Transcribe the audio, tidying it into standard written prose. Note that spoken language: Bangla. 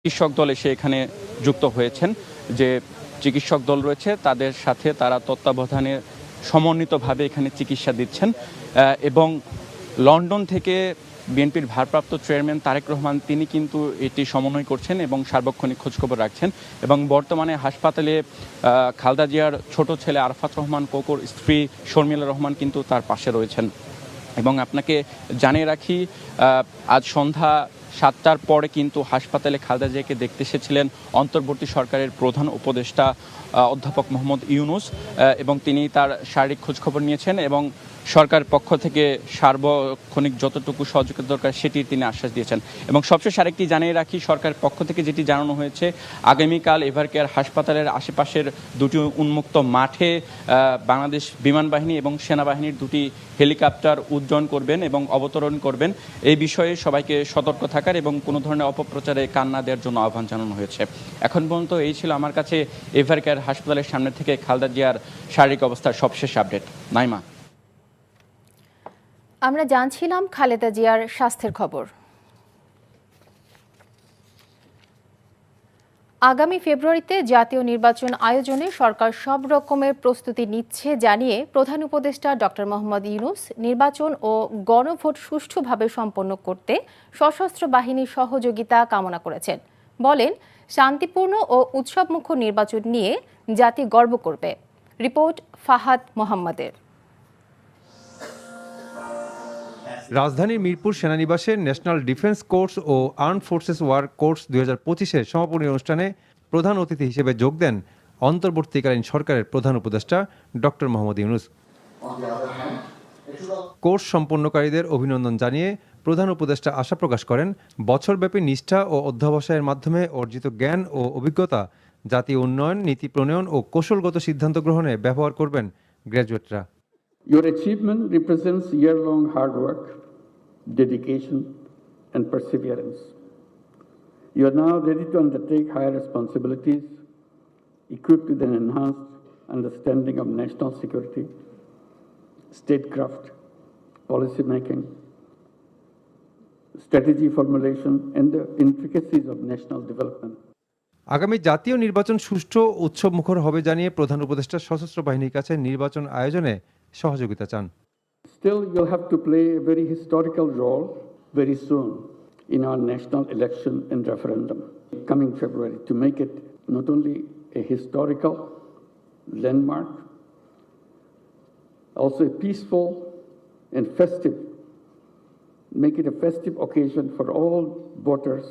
চিকিৎসক দল এসে এখানে যুক্ত হয়েছেন। যে চিকিৎসক দল রয়েছে তাদের সাথে তারা তত্ত্বাবধানে সমন্বিতভাবে এখানে চিকিৎসা দিচ্ছেন এবং লন্ডন থেকে বিএনপির ভারপ্রাপ্ত চেয়ারম্যান তারেক রহমান তিনি কিন্তু এটি সমন্বয় করছেন এবং সার্বক্ষণিক খোঁজখবর রাখছেন এবং বর্তমানে হাসপাতালে খালেদা জিয়ার ছোট ছেলে আরাফাত রহমান কোকোর স্ত্রী শর্মিলা রহমান কিন্তু তার পাশে রয়েছেন। এবং আপনাকে জানিয়ে রাখি আজ সন্ধ্যা 7টার পরে কিন্তু হাসপাতালে খালেদা জিয়াকে দেখতে এসেছিলেন অন্তর্বর্তী সরকারের প্রধান উপদেষ্টা অধ্যাপক মোহাম্মদ ইউনূস এবং তিনি তার শারীরিক খোঁজখবর নিয়েছেন এবং সরকার পক্ষ থেকে সার্বক্ষণিক যতটুকু সহযোগিতা দরকার সেটির তিনি আশ্বাস দিয়েছেন। এবং সবশেষ আরেকটি জানিয়ে রাখি, সরকার পক্ষ থেকে যেটি জানানো হয়েছে আগামীকাল এভারকেয়ার হাসপাতালের আশেপাশের দুটি উন্মুক্ত মাঠে বাংলাদেশ বিমান বাহিনী এবং সেনাবাহিনীর দুটি হেলিকপ্টার উড্ডয়ন করবেন এবং অবতরণ করবেন। এই বিষয়ে সবাইকে সতর্ক থাকার এবং কোনো ধরনের অপপ্রচারে কান না দেওয়ার জন্য আহ্বান জানানো হয়েছে। এখন পর্যন্ত এই ছিল আমার কাছে এভারকেয়ার হাসপাতালের সামনে থেকে খালেদা জিয়ার শারীরিক অবস্থার সবশেষ আপডেট। নাইমা, আমরা জানছিলাম খালেদা জিয়ার স্বাস্থ্যের খবর। আগামী ফেব্রুয়ারিতে জাতীয় নির্বাচন আয়োজনে সরকার সব রকমের প্রস্তুতি নিচ্ছে জানিয়ে প্রধান উপদেষ্টা ডক্টর মোহাম্মদ ইউনূস নির্বাচন ও গণভোট সুষ্ঠুভাবে সম্পন্ন করতে সশস্ত্র বাহিনীর সহযোগিতা কামনা করেছেন। বলেন, শান্তিপূর্ণ ও উৎসবমুখর নির্বাচন নিয়ে জাতি গর্ব করবে। রিপোর্ট ফাহাদ মোহাম্মদের। রাজধানীর মিরপুর সেনানিবাসে ন্যাশনাল ডিফেন্স কোর্স ও আর্মড ফোর্সেস ওয়ার কোর্স 2025-এর সমাপনী অনুষ্ঠানে প্রধান অতিথি হিসেবে যোগ দেন অন্তর্বর্তীকালীন সরকারের প্রধান উপদেষ্টা ডক্টর মোহাম্মদ ইউনূস। কোর্স সম্পন্নকারীদের অভিনন্দন জানিয়ে প্রধান উপদেষ্টা আশা প্রকাশ করেন, বছরব্যাপী নিষ্ঠা ও অধ্যবসায়ের মাধ্যমে অর্জিত জ্ঞান ও অভিজ্ঞতা জাতীয় উন্নয়ন, নীতি প্রণয়ন ও কৌশলগত সিদ্ধান্ত গ্রহণে ব্যবহার করবেন গ্র্যাজুয়েটরা। Your achievement represents year-long hard work, dedication, and perseverance. You are now ready to undertake higher responsibilities, equipped with an enhanced understanding of national security, statecraft, policy making, strategy formulation, and the intricacies of national development. আগামী জাতীয় নির্বাচন সুষ্ঠু উৎসবমুখর হবে জানিয়ে প্রধান উপদেষ্টা সশস্ত্র বাহিনীর কাছে নির্বাচন আয়োজনে সহযোগিতা চান। Still, you'll have to play a very historical role very soon in our national election and referendum coming February to make it not only a historical landmark, also a peaceful and festive, make it a festive occasion for all voters